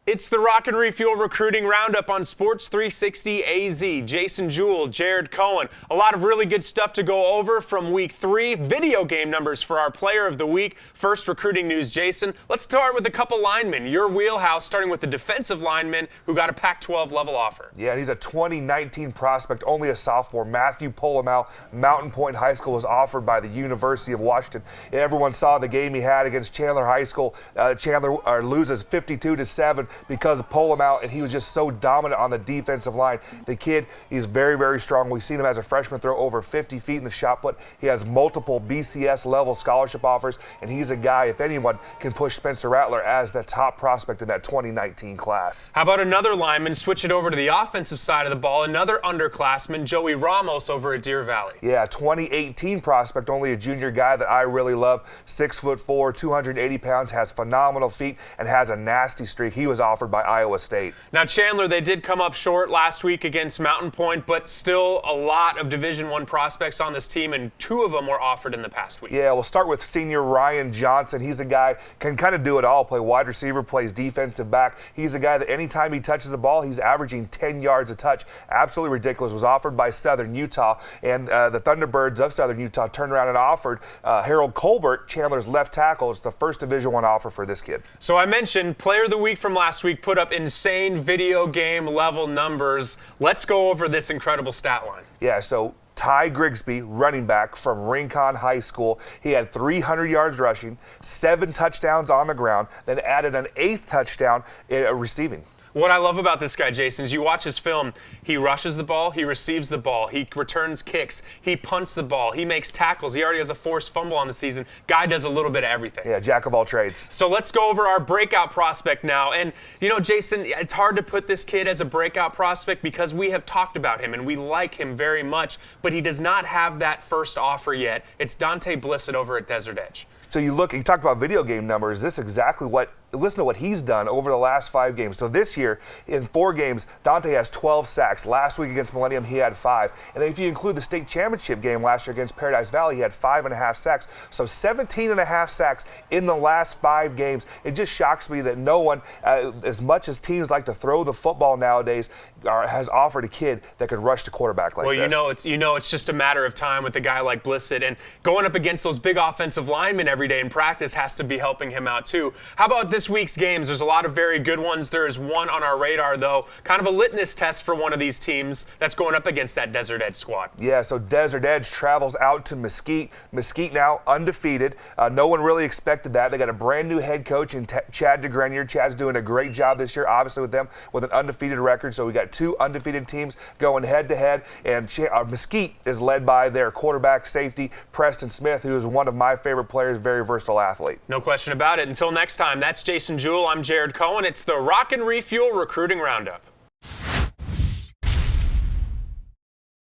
It's the Rock and Refuel Recruiting Roundup on Sports 360 AZ. Jason Jewell, Jared Cohen. A lot of really good stuff to go over from Week 3. Video game numbers for our Player of the Week. First, recruiting news, Jason. Let's start with a couple linemen. Your wheelhouse, starting with the defensive lineman who got a Pac-12 level offer. Yeah, he's a 2019 prospect, only a sophomore. Matthew Polamalu, Mountain Point High School, was offered by the University of Washington. Everyone saw the game he had against Chandler High School. Chandler loses 52-7. Because of Polamalu, and he was just so dominant on the defensive line. The kid, he's very, very strong. We've seen him as a freshman throw over 50 feet in the shot put. He has multiple BCS-level scholarship offers, and he's a guy, if anyone, can push Spencer Rattler as the top prospect in that 2019 class. How about another lineman? Switch it over to the offensive side of the ball. Another underclassman, Joey Ramos over at Deer Valley. Yeah, 2018 prospect, only a junior guy that I really love. 6'4", 280 pounds, has phenomenal feet, and has a nasty streak. He was offered by Iowa State. Now, Chandler, they did come up short last week against Mountain Point, but still a lot of Division I prospects on this team, and two of them were offered in the past week. Yeah, we'll start with senior Ryan Johnson. He's a guy can kind of do it all, play wide receiver, plays defensive back. He's a guy that anytime he touches the ball, he's averaging 10 yards a touch. Absolutely ridiculous. Was offered by Southern Utah, and the Thunderbirds of Southern Utah turned around and offered Harold Colbert, Chandler's left tackle. It's the first Division I offer for this kid. So I mentioned Player of the Week from last week put up insane video game level numbers. Let's go over this incredible stat line. Yeah, so Ty Grigsby, running back from Rincon High School. He had 300 yards rushing, 7 touchdowns on the ground, then added an 8th touchdown receiving. What I love about this guy, Jason, is you watch his film, he rushes the ball, he receives the ball, he returns kicks, he punts the ball, he makes tackles, he already has a forced fumble on the season. Guy does a little bit of everything. Yeah, jack of all trades. So let's go over our breakout prospect now. And, you know, Jason, it's hard to put this kid as a breakout prospect because we have talked about him and we like him very much, but he does not have that first offer yet. It's Dante Blissett over at Desert Edge. So you talked about video game numbers. This is exactly listen to what he's done over the last 5 games. So this year, in 4 games, Dante has 12 sacks. Last week against Millennium, he had 5. And then if you include the state championship game last year against Paradise Valley, he had 5.5 sacks. So 17.5 sacks in the last 5 games. It just shocks me that no one, as much as teams like to throw the football nowadays, has offered a kid that could rush the quarterback like this. Well, it's just a matter of time with a guy like Blissett, and going up against those big offensive linemen every day in practice has to be helping him out too. How about this week's games? There's a lot of very good ones. There is one on our radar, though, kind of a litmus test for one of these teams that's going up against that Desert Edge squad. Yeah, so Desert Edge travels out to Mesquite. Mesquite now undefeated. No one really expected that. They got a brand new head coach in Chad DeGrenier. Chad's doing a great job this year, obviously, with them with an undefeated record. So we got 2 undefeated teams going head-to-head, and Mesquite is led by their quarterback safety, Preston Smith, who is one of my favorite players, very versatile athlete. No question about it. Until next time, that's Jason Jewell. I'm Jared Cohen. It's the Rock and Refuel Recruiting Roundup.